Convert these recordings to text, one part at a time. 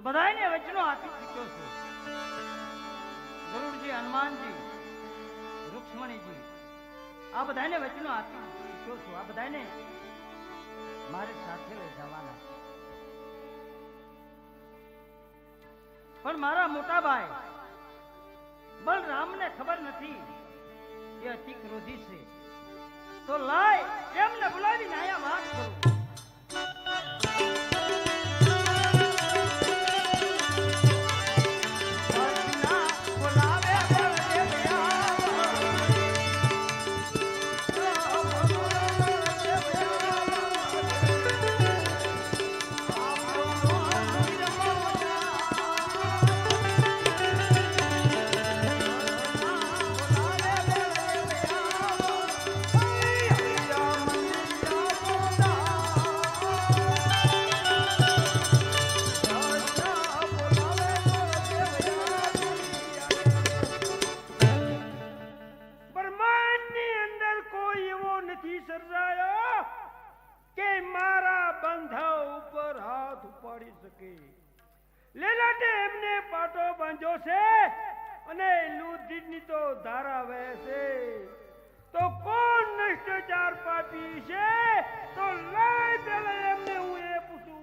બધાયને વચનો આપી ચૂક્યો છું. ગરુડજી, હનુમાનજી, રૂક્ષ્મણીજી, આ બધાને વચનો આપી ચૂક્યો છું. આ બધાને મારે સાથે લઈ જવાના. પણ મારા મોટા ભાઈ બલરામને ખબર નથી એ અતિ ક્રોધી છે. તો લાય એમને બોલાવીને આયા વાત કરું. લેલાટે એમને પાટો બાંધ્યો છે અને લુધિની તો ધારા વહેશે. તો કોણ નષ્ટાચાર પાપી છે? તો લઈ પેલા એમને હું એ પૂછું.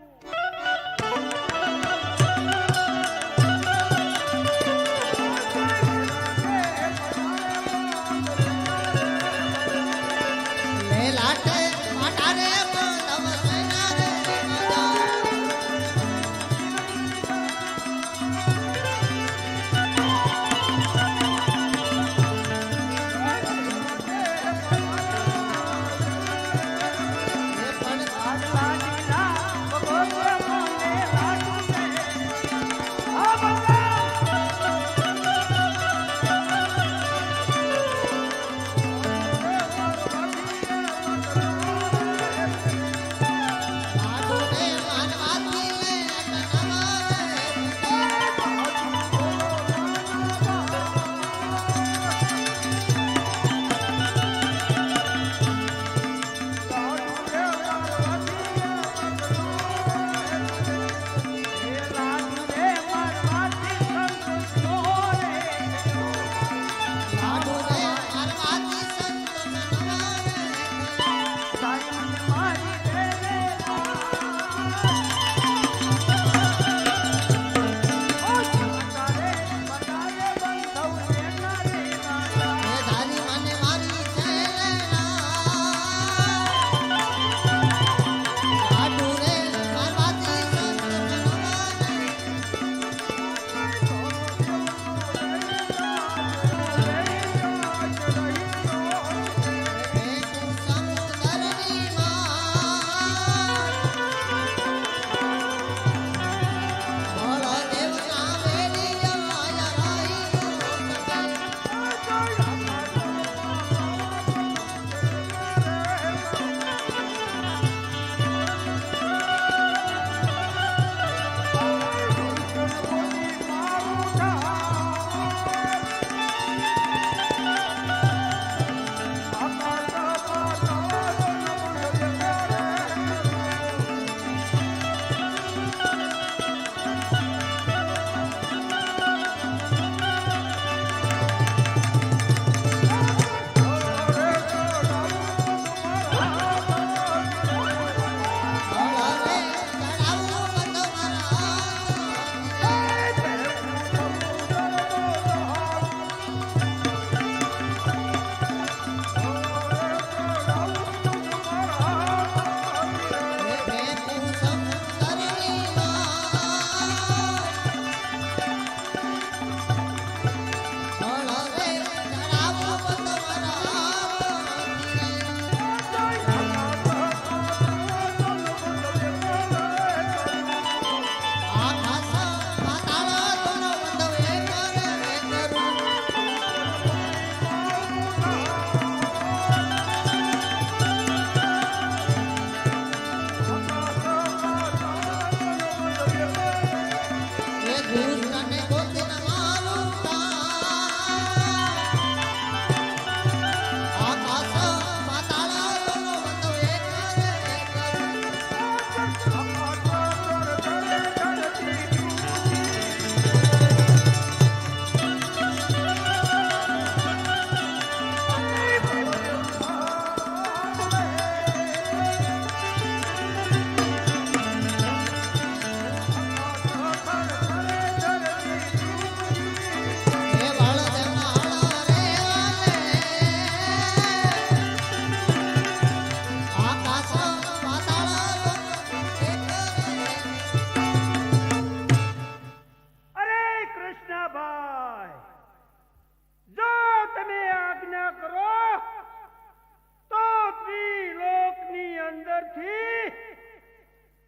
નથી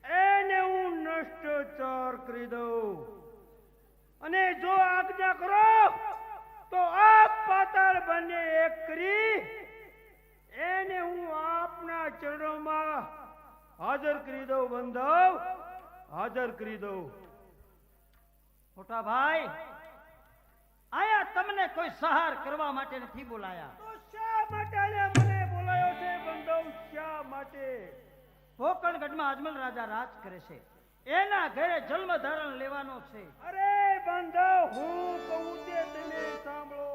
એને હું નષ્ટચાર કરી દઉં અને જો આજ્ઞા કરો તો આપ પાતાળ બંને એક કરી એને હું આપના ચરણોમાં હાજર કરી દઉં બંધવ, હાજર કરી દઉં. મોટા ભાઈ, આયા તમને કોઈ સહાર કરવા માટે નથી બોલાયા. તો શા માટે આયા મને બોલાયો છે બંધવ? શા માટે? પોકરણગઢમાં અજમલ રાજા રાજ કરે છે, એના ઘરે જન્મ ધારણ લેવાનો છે. અરે બંધવ, હું કહું તે તમે સાંભળો.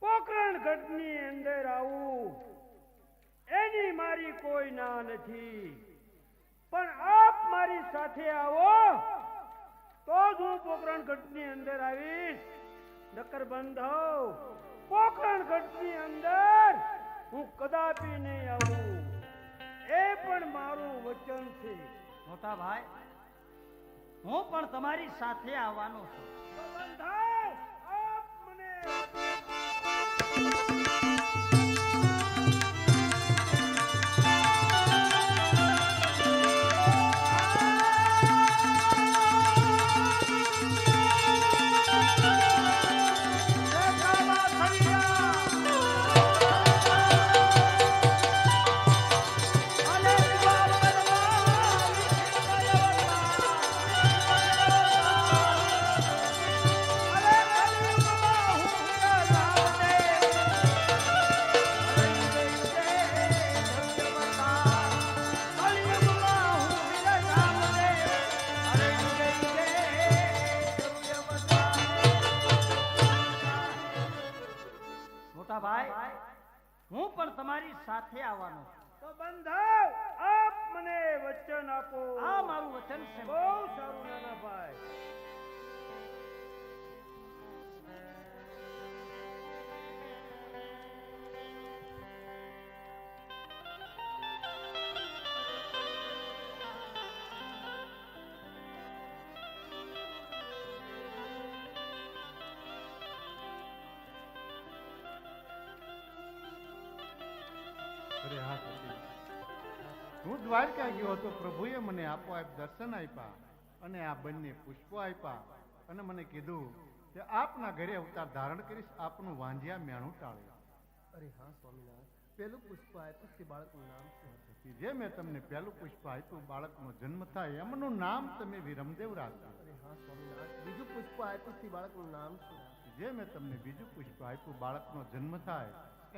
પોકરણગઢની અંદર આવું એની મારી કોઈ ના નથી, પણ આપ મારી સાથે આવો તો જ હું પોકરણગઢની અંદર આવીશ. નકર બંધવ, પોકરણગઢની અંદર હું કદાપી નહીં આવું. એ પણ મારું વચન છે. મોટા ભાઈ, હું પણ તમારી સાથે આવવાનો છું. તો બંધવ, આપ મને ભાઈ, હું પણ તમારી સાથે આવવાનો છું. તો બંધવ, આપ મને વચન આપો. આ મારું વચન છે. બહુ સારું નાના ભાઈ. અરે હા સતી, હું દ્વારકા ગયો હતો. પ્રભુએ મને આપોઆપ દર્શન આપ્યા અને આ બંને પુષ્પો આપ્યા અને મને કીધું કે આપના ઘરે અવતાર ધારણ કરીશ, આપનું વાંજિયા મેણું ટાળે. અરે હા સ્વામિનાથ, પેલું પુષ્પ આપ્યું તે બાળકનું નામ શું? જે મેં તમને પહેલું પુષ્પ આપ્યું, બાળકનો જન્મ થાય એમનું નામ તમે વિરમદેવ રાખજો. અરે હા સ્વામિનાથ, બીજું પુષ્પ આપ્યું તે બાળકનું નામ શું? જે મેં તમને બીજું પુષ્પ આપ્યું, બાળકનો જન્મ થાય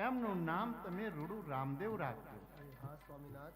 એમનું નામ તમે રૂડુ રામદેવ રાખજો. અરે હા સ્વામિનાથ,